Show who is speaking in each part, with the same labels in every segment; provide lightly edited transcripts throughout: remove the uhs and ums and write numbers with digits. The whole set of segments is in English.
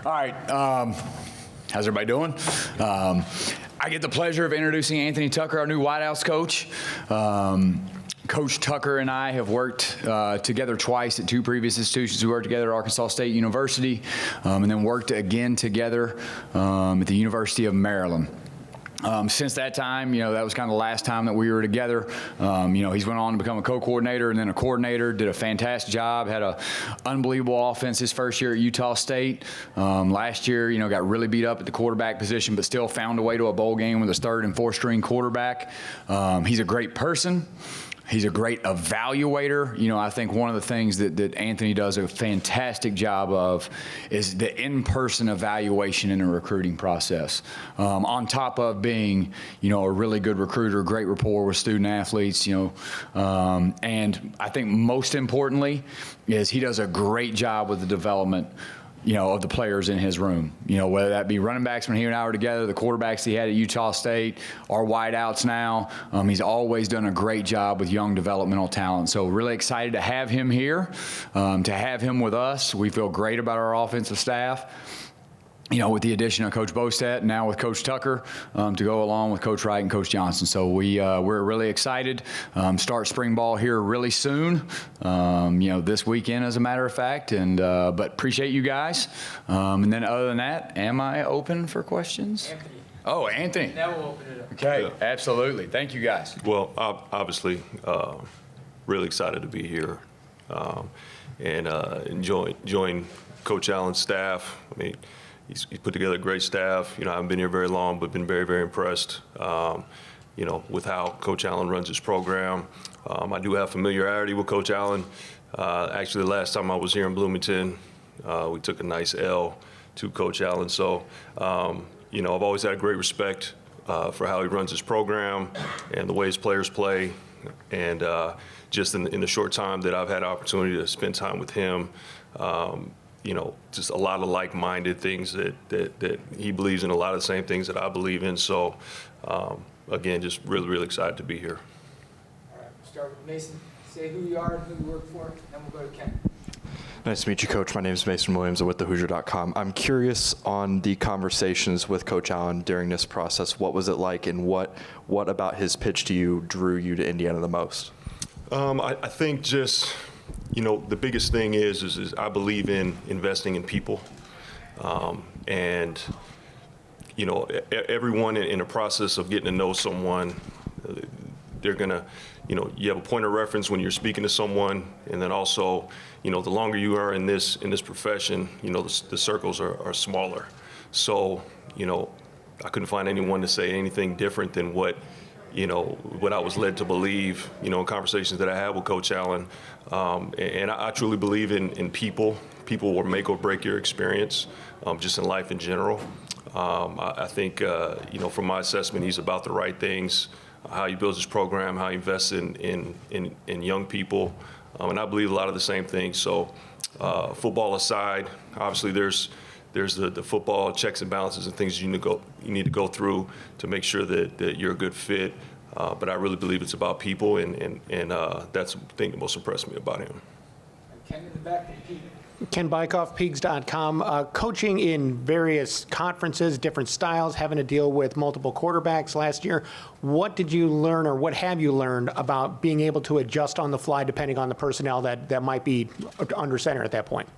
Speaker 1: All right. How's everybody doing? I get the pleasure of introducing Anthony Tucker, our new White House coach. Coach Tucker and I have worked together twice at two previous institutions. We worked together at Arkansas State University and then worked again together at the University of Maryland. Since that time, that was kind of the last time that we were together. He's went on to become a co-coordinator and then a coordinator, did a fantastic job, had an unbelievable offense his first year at Utah State. Last year, got really beat up at the quarterback position, but still found a way to a bowl game with his third and fourth string quarterback. He's a great person. He's a great evaluator. I think one of the things that Anthony does a fantastic job of is the in-person evaluation in a recruiting process. On top of being, a really good recruiter, great rapport with student athletes, and I think most importantly is he does a great job with the development of the players in his room, whether that be running backs when he and I were together, the quarterbacks he had at Utah State, our wideouts now. He's always done a great job with young developmental talent. So really excited to have him here, to have him with us. We feel great about our offensive staff. With the addition of Coach Bostad, and now with Coach Tucker to go along with Coach Wright and Coach Johnson. So we're really excited. Start spring ball here really soon, this weekend as a matter of fact. And but appreciate you guys. And then other than that, am I open for questions?
Speaker 2: Anthony.
Speaker 1: Oh, Anthony.
Speaker 2: Now we'll open it up.
Speaker 1: Okay,
Speaker 3: Yeah.
Speaker 1: Absolutely. Thank you guys.
Speaker 3: Well, obviously, really excited to be here and enjoying Coach Allen's staff. I mean, he's put together a great staff. I haven't been here very long, but been very, very impressed, with how Coach Allen runs his program. I do have familiarity with Coach Allen. Actually, the last time I was here in Bloomington, we took a nice L to Coach Allen. So, I've always had great respect for how he runs his program and the way his players play. And just in the short time that I've had opportunity to spend time with him, just a lot of like-minded things that he believes in, a lot of the same things that I believe in. So, again, just really, really excited to be here.
Speaker 2: All right, we'll start with Mason. Say who you are and who you work for, then we'll go to Ken.
Speaker 4: Nice to meet you, Coach. My name is Mason Williams. I'm with thehoosier.com. I'm curious on the conversations with Coach Allen during this process. What was it like, and what about his pitch to you drew you to Indiana the most?
Speaker 3: I think just, the biggest thing is I believe in investing in people. And, everyone in the process of getting to know someone, they're going to, you have a point of reference when you're speaking to someone, and then also, the longer you are in this profession, the circles are smaller. So, I couldn't find anyone to say anything different than what I was led to believe, in conversations that I had with Coach Allen. And I truly believe in people. People will make or break your experience, just in life in general. I think, from my assessment, he's about the right things, how he builds his program, how he invests in young people. And I believe a lot of the same things. So football aside, obviously there's the football checks and balances and things you need to go through to make sure that you're a good fit. But I really believe it's about people, and that's the thing that most impressed me about him.
Speaker 2: Ken in the back and Pete.
Speaker 5: Ken Bykoff, Pigs.com. Coaching in various conferences, different styles, having to deal with multiple quarterbacks last year. What did you learn, or what have you learned about being able to adjust on the fly depending on the personnel that might be under center at that point?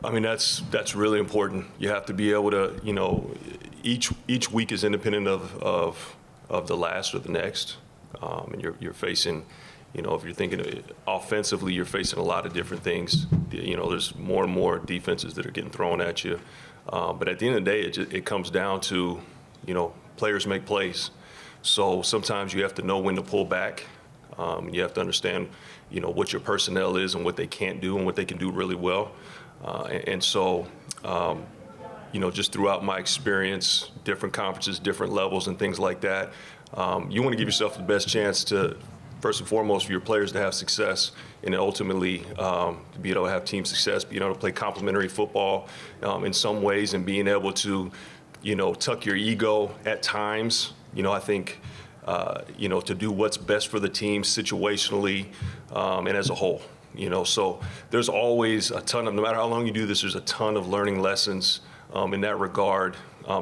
Speaker 3: I mean, that's really important. You have to be able to, each week is independent of the last or the next, and you're facing, if you're thinking offensively, you're facing a lot of different things. There's more and more defenses that are getting thrown at you, but at the end of the day, it comes down to, players make plays. So sometimes you have to know when to pull back. You have to understand, what your personnel is and what they can't do and what they can do really well. And so, just throughout my experience, different conferences, different levels and things like that, you want to give yourself the best chance to, first and foremost, for your players to have success, and then ultimately to be able to have team success, being able to play complementary football in some ways, and being able to, tuck your ego at times. I think, to do what's best for the team situationally and as a whole. So there's always a ton of, no matter how long you do this, there's a ton of learning lessons in that regard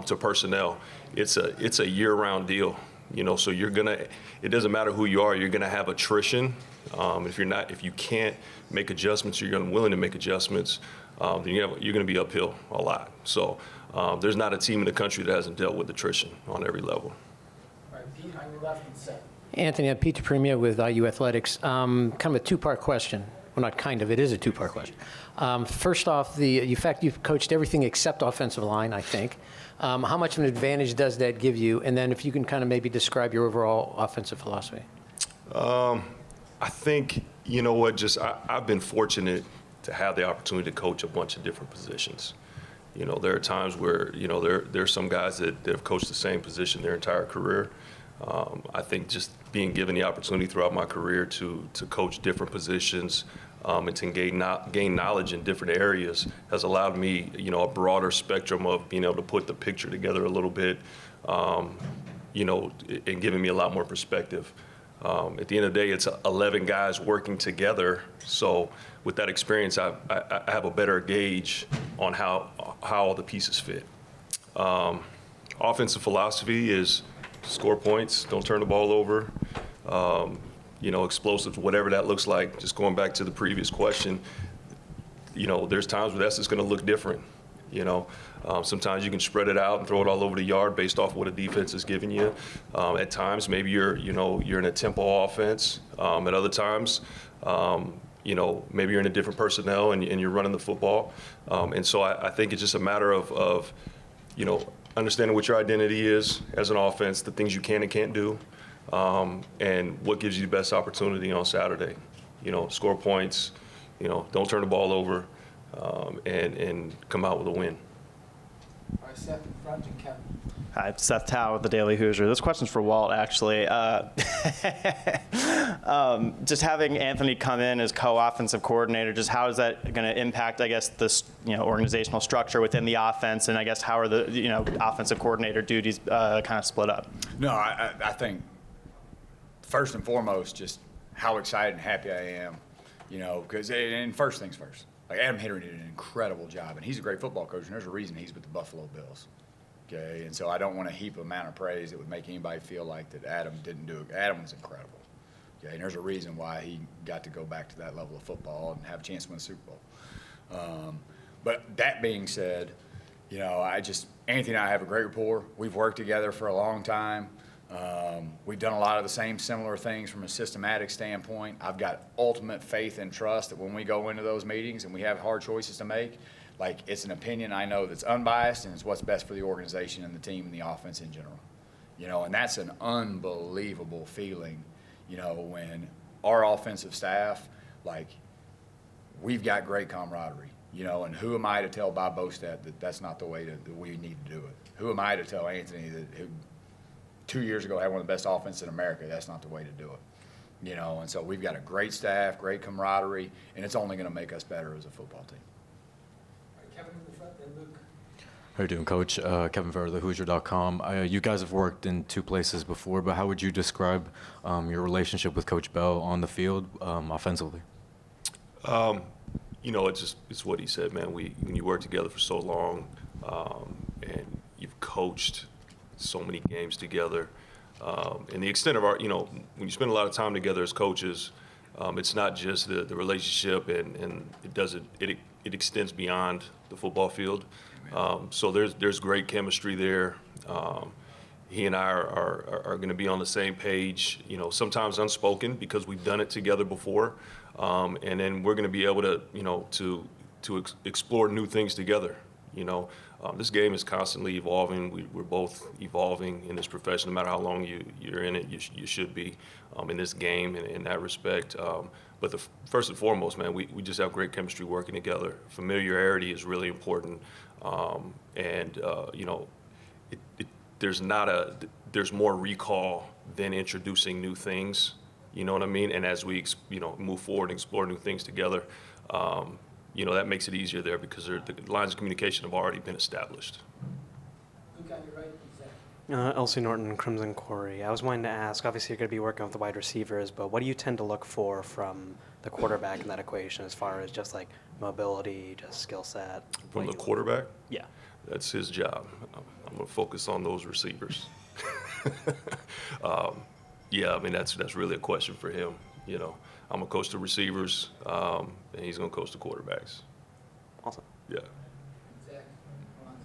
Speaker 3: to personnel. It's a year-round deal, so it doesn't matter who you are, you're gonna have attrition. If you can't make adjustments, you're unwilling to make adjustments, then you're gonna be uphill a lot. So there's not a team in the country that hasn't dealt with attrition on every level.
Speaker 2: All right, Pete, on your left and Seth.
Speaker 6: Anthony, I'm Pete DePremia with IU Athletics. Kind of a two-part question. Well, not kind of, it is a two-part question. First off, the fact you've coached everything except offensive line, I think. How much of an advantage does that give you? And then if you can kind of maybe describe your overall offensive philosophy.
Speaker 3: I think, I've been fortunate to have the opportunity to coach a bunch of different positions. There are times where, there's some guys that have coached the same position their entire career. I think just being given the opportunity throughout my career to coach different positions and to gain knowledge in different areas has allowed me, a broader spectrum of being able to put the picture together a little bit, and giving me a lot more perspective. At the end of the day, it's 11 guys working together. So with that experience, I have a better gauge on how all the pieces fit. Offensive philosophy is score points, don't turn the ball over, explosives, whatever that looks like. Just going back to the previous question, there's times where that's just going to look different. Sometimes you can spread it out and throw it all over the yard based off what a defense is giving you. At times, maybe you're in a tempo offense. At other times, maybe you're in a different personnel and you're running the football. And so I think it's just a matter of understanding what your identity is as an offense, the things you can and can't do, and what gives you the best opportunity on Saturday. Score points, don't turn the ball over, and come out with a win.
Speaker 2: All right, Seth in front and Kevin.
Speaker 7: Hi, Seth Tao with the Daily Hoosier. This question's for Walt, actually. Just having Anthony come in as co-offensive coordinator, just how is that going to impact, I guess, this organizational structure within the offense, and I guess how are the offensive coordinator duties kind of split up?
Speaker 1: No, I think first and foremost, just how excited and happy I am, because and first things first. Like Adam Henry did an incredible job, and he's a great football coach, and there's a reason he's with the Buffalo Bills. Okay, and so I don't want to heap amount of praise that would make anybody feel like that Adam didn't do it. Adam was incredible. Okay, and there's a reason why he got to go back to that level of football and have a chance to win the Super Bowl. But that being said, Anthony and I have a great rapport. We've worked together for a long time. We've done a lot of the same similar things from a systematic standpoint. I've got ultimate faith and trust that when we go into those meetings and we have hard choices to make, like it's an opinion I know that's unbiased and it's what's best for the organization and the team and the offense in general. And that's an unbelievable feeling, when our offensive staff, like we've got great camaraderie, and who am I to tell Bob Bostad that that's not the way that we need to do it? Who am I to tell Anthony that who 2 years ago had one of the best offenses in America, that's not the way to do it? And so we've got a great staff, great camaraderie, and it's only going to make us better as a football team.
Speaker 2: Kevin in the front, then Luke.
Speaker 8: How you doing, Coach? Kevin Verla, Hoosier.com. You guys have worked in two places before, but how would you describe your relationship with Coach Bell on the field offensively?
Speaker 3: It's what he said, man. When you work together for so long, and you've coached so many games together, and the extent of our, when you spend a lot of time together as coaches, it's not just the relationship, and it extends beyond the football field. So there's great chemistry there. He and I are going to be on the same page. Sometimes unspoken because we've done it together before, and then we're going to be able to explore new things together. This game is constantly evolving. We're both evolving in this profession. No matter how long you're in it, you should be in this game in that respect. But first and foremost, man, we just have great chemistry working together. Familiarity is really important, there's more recall than introducing new things. You know what I mean? And as we move forward and explore new things together, that makes it easier there because the lines of communication have already been established.
Speaker 2: Luke on your right and Zach.
Speaker 9: Elsie Norton, Crimson Quarry. I was wanting to ask, obviously you're going to be working with the wide receivers, but what do you tend to look for from the quarterback in that equation as far as just like mobility, just skill set?
Speaker 3: From the quarterback?
Speaker 9: Yeah.
Speaker 3: That's his job. I'm going to focus on those receivers. Yeah, I mean, that's really a question for him. You know, I'm going to coach the receivers, and he's going to coach the quarterbacks.
Speaker 9: Awesome.
Speaker 3: Yeah.
Speaker 2: Zach, come on,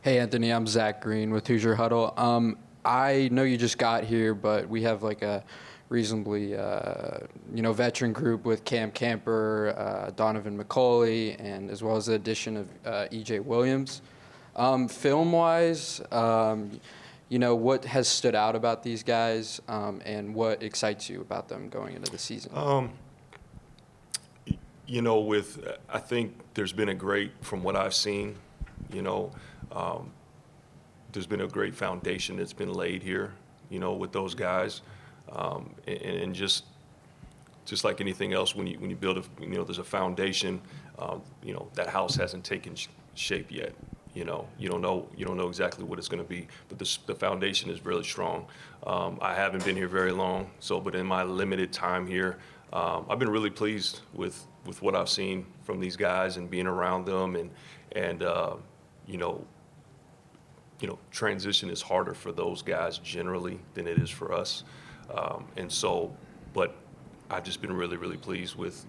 Speaker 10: Hey, Anthony, I'm Zach Green with Hoosier Huddle. I know you just got here, but we have like a reasonably, veteran group with Cam Camper, Donovan McCauley, and as well as the addition of E.J. Williams. Film-wise, what has stood out about these guys, and what excites you about them going into the season?
Speaker 3: I think there's been from what I've seen, there's been a great foundation that's been laid here, with those guys. And just like anything else, when you build there's a foundation, that house hasn't taken shape yet. You don't know exactly what it's going to be, but the foundation is really strong. I haven't been here very long, but in my limited time here, I've been really pleased with what I've seen from these guys and being around them, and transition is harder for those guys generally than it is for us. But I've just been really, really pleased with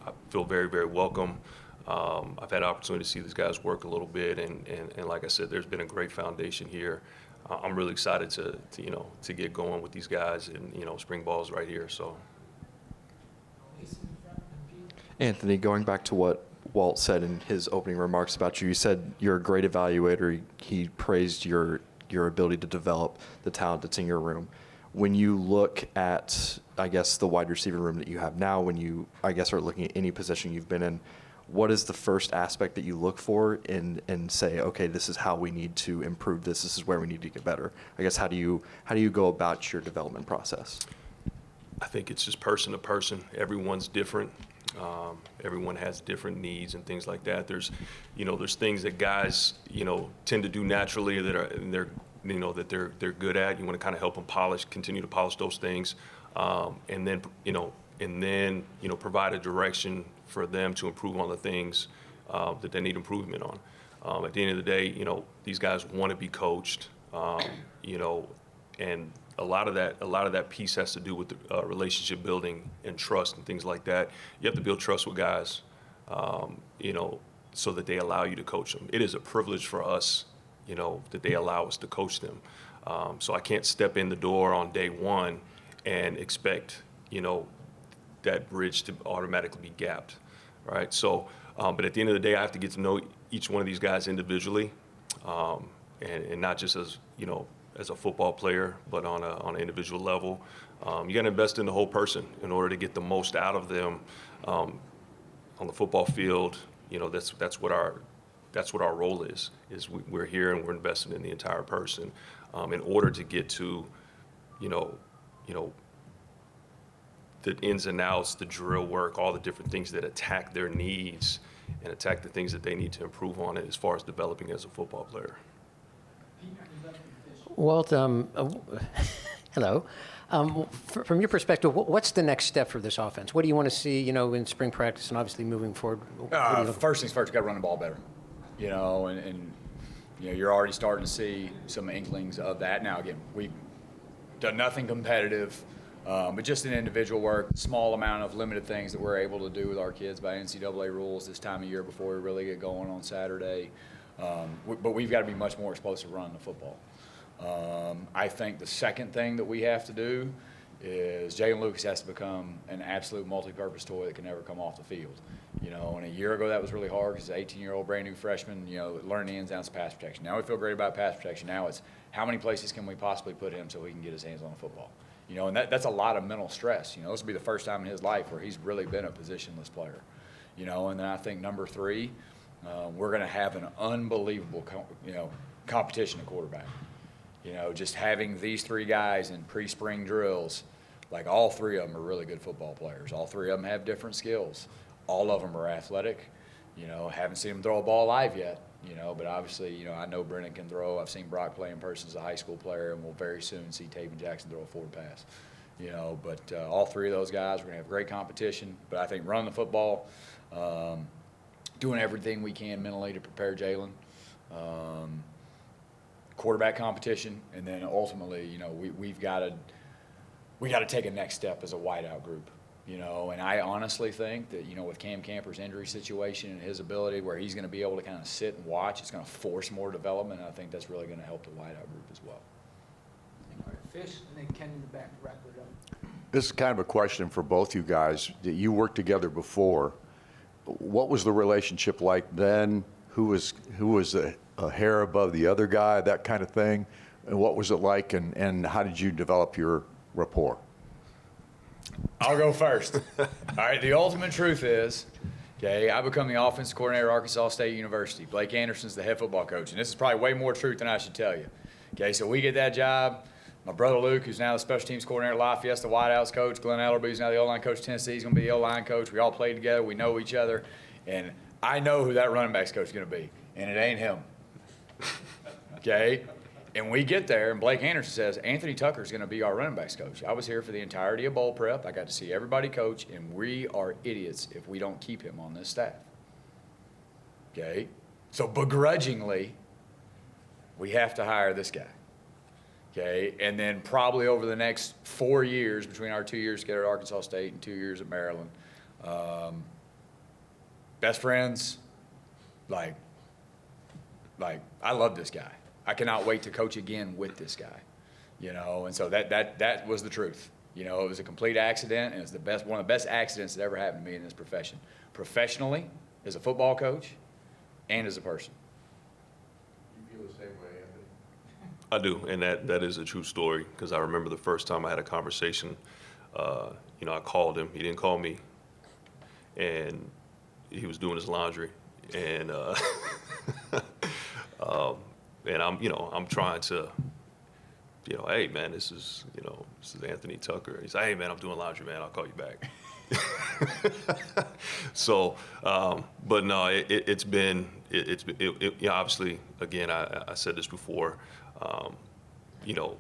Speaker 3: I feel very, very welcome. I've had an opportunity to see these guys work a little bit, and like I said, there's been a great foundation here. I'm really excited to get going with these guys, and spring ball's right here. So,
Speaker 4: Anthony, going back to what Walt said in his opening remarks about you, you said you're a great evaluator. He praised your ability to develop the talent that's in your room. When you look at, I guess, the wide receiver room that you have now, when you, I guess, are looking at any position you've been in, what is the first aspect that you look for and say, okay, this is how we need to improve this. This is where we need to get better. I guess, how do you go about your development process?
Speaker 3: I think it's just person to person. Everyone's different. Everyone has different needs and things like that. There's things that guys, tend to do naturally that they're good at. You want to kind of help them continue to polish those things, and then provide a direction for them to improve on the things that they need improvement on. At the end of the day, these guys want to be coached, and a lot of that piece has to do with the relationship building and trust and things like that. You have to build trust with guys, so that they allow you to coach them. It is a privilege for us, that they allow us to coach them. So I can't step in the door on day one and expect, that bridge to automatically be gapped, right? So, but at the end of the day, I have to get to know each one of these guys individually, and not just as a football player, but on an individual level. You got to invest in the whole person in order to get the most out of them on the football field. That's what our role is we're here and we're investing in the entire person in order to get to the ins and outs, the drill work, all the different things that attack their needs and attack the things that they need to improve on it as far as developing as a football player.
Speaker 6: Walt, hello. From your perspective, what's the next step for this offense? What do you want to see, in spring practice and obviously moving forward?
Speaker 1: First things first, you got to run the ball better, and you're already starting to see some inklings of that. Now, again, we've done nothing competitive, but just in individual work, small amount of limited things that we're able to do with our kids by NCAA rules this time of year before we really get going on Saturday. But we've got to be much more explosive running the football. I think the second thing that we have to do is Jalen Lucas has to become an absolute multi-purpose toy that can never come off the field. And a year ago that was really hard because he's an 18-year-old brand new freshman, learning the ins and outs of pass protection. Now we feel great about pass protection. Now it's how many places can we possibly put him so he can get his hands on the football. And that's a lot of mental stress. This will be the first time in his life where he's really been a positionless player. And then I think number three, we're going to have an unbelievable competition at quarterback. Just having these three guys in pre-spring drills, like all three of them are really good football players. All three of them have different skills. All of them are athletic. You know, haven't seen him throw a ball live yet, you know, but obviously, you know, I know Brennan can throw. I've seen Brock play in person as a high school player, and we'll very soon see Taven Jackson throw a forward pass. You know, but all three of those guys, we're going to have great competition. But I think running the football, doing everything we can mentally to prepare Jalen, quarterback competition, and then ultimately, you know, we got to take a next step as a wideout group. You know, and I honestly think that, you know, with Cam Camper's injury situation and his ability where he's going to be able to kind of sit and watch, it's going to force more development, and I think that's really going to help the wideout group as well.
Speaker 2: All right, Fish, and then Ken in the back to wrap it up.
Speaker 11: This is kind of a question for both you guys. You worked together before. What was the relationship like then? Who was a hair above the other guy, that kind of thing? And what was it like, and how did you develop your rapport?
Speaker 1: I'll go first. All right, the ultimate truth is, okay, I become the offensive coordinator at Arkansas State University. Blake Anderson's the head football coach, and this is probably way more truth than I should tell you. Okay, so we get that job. My brother Luke, who's now the special teams coordinator at Lafayette, the wideouts coach. Glenn Ellerby, who's now the O-line coach at Tennessee, he's going to be the O-line coach. We all played together. We know each other. And I know who that running backs coach is going to be, and it ain't him. Okay? And we get there, and Blake Anderson says, Anthony Tucker is going to be our running backs coach. I was here for the entirety of bowl prep. I got to see everybody coach, and we are idiots if we don't keep him on this staff. Okay? So begrudgingly, we have to hire this guy. Okay? And then probably over the next 4 years, between our 2 years together at Arkansas State and 2 years at Maryland, best friends, like I love this guy. I cannot wait to coach again with this guy, you know, and so that was the truth. You know, it was a complete accident, and it's one of the best accidents that ever happened to me in this profession, professionally, as a football coach, and as a person.
Speaker 11: You feel the same way, Anthony?
Speaker 3: I do, and that is a true story, because I remember the first time I had a conversation, you know, I called him. He didn't call me, and he was doing his laundry, and and I'm trying to, you know, hey man, this is Anthony Tucker. He's like, hey man, I'm doing laundry, man. I'll call you back. So, but no, it's been obviously, again, I said this before, you know,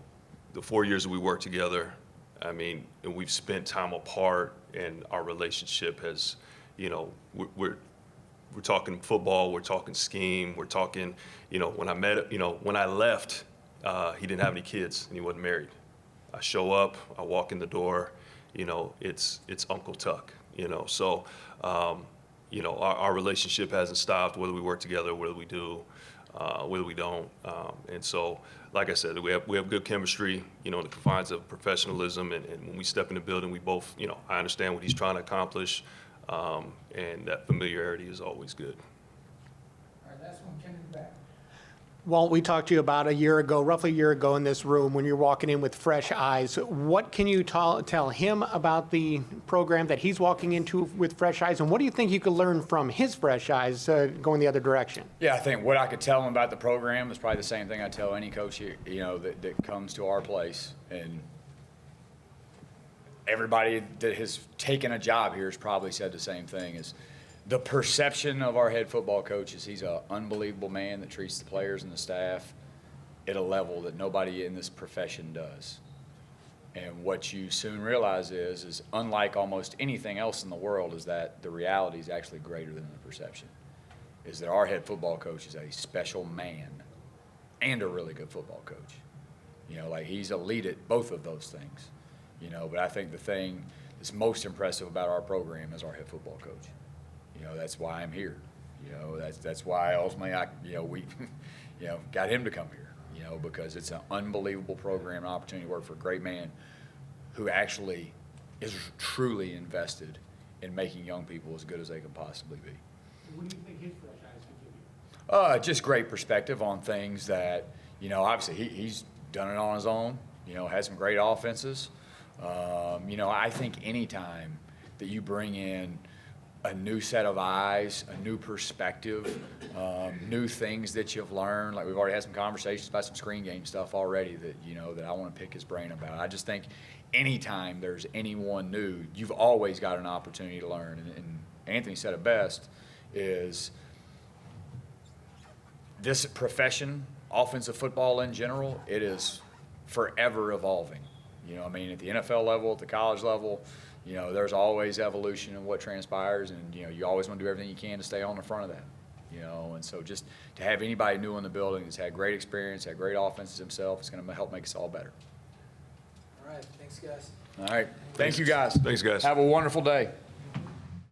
Speaker 3: the 4 years that we worked together, I mean, and we've spent time apart, and our relationship has, you know, we're talking football, we're talking scheme, we're talking, you know, when I left, he didn't have any kids and he wasn't married. I show up, I walk in the door, you know, it's Uncle Tuck, you know. So, you know, our relationship hasn't stopped, whether we work together, whether we do, whether we don't. And so, like I said, we have good chemistry, you know, in the confines of professionalism. And when we step in the building, we both, you know, I understand what he's trying to accomplish. And that familiarity is always good.
Speaker 2: All right, last one, Ken in the back.
Speaker 5: Walt, we talked to you about roughly a year ago in this room when you're walking in with fresh eyes. What can you tell him about the program that he's walking into with fresh eyes, and what do you think you could learn from his fresh eyes going the other direction?
Speaker 1: Yeah, I think what I could tell him about the program is probably the same thing I tell any coach here, you know, that comes to our place. And everybody that has taken a job here has probably said the same thing, is the perception of our head football coach is he's an unbelievable man that treats the players and the staff at a level that nobody in this profession does. And what you soon realize is unlike almost anything else in the world, is that the reality is actually greater than the perception. Is that our head football coach is a special man and a really good football coach. You know, like he's elite at both of those things. You know, but I think the thing that's most impressive about our program is our head football coach. You know, that's why I'm here. You know, that's why ultimately we, you know, got him to come here. You know, because it's an unbelievable program, an opportunity to work for a great man who actually is truly invested in making young people as good as they can possibly be.
Speaker 2: What do you think his fresh eyes could give you?
Speaker 1: Just great perspective on things that, you know, obviously he's done it on his own. You know, has some great offenses. You know, I think anytime that you bring in a new set of eyes, a new perspective, new things that you've learned, like we've already had some conversations about some screen game stuff already that, you know, that I want to pick his brain about. I just think anytime there's anyone new, you've always got an opportunity to learn. And Anthony said it best, is this profession, offensive football in general, it is forever evolving. You know, I mean, at the NFL level, at the college level, you know, there's always evolution in what transpires, and, you know, you always want to do everything you can to stay on the front of that, you know. And so just to have anybody new in the building that's had great experience, had great offenses himself, is going to help make us all better.
Speaker 2: All right, thanks, guys.
Speaker 1: All right. Thank you, guys.
Speaker 3: Thanks, guys.
Speaker 1: Have a wonderful day.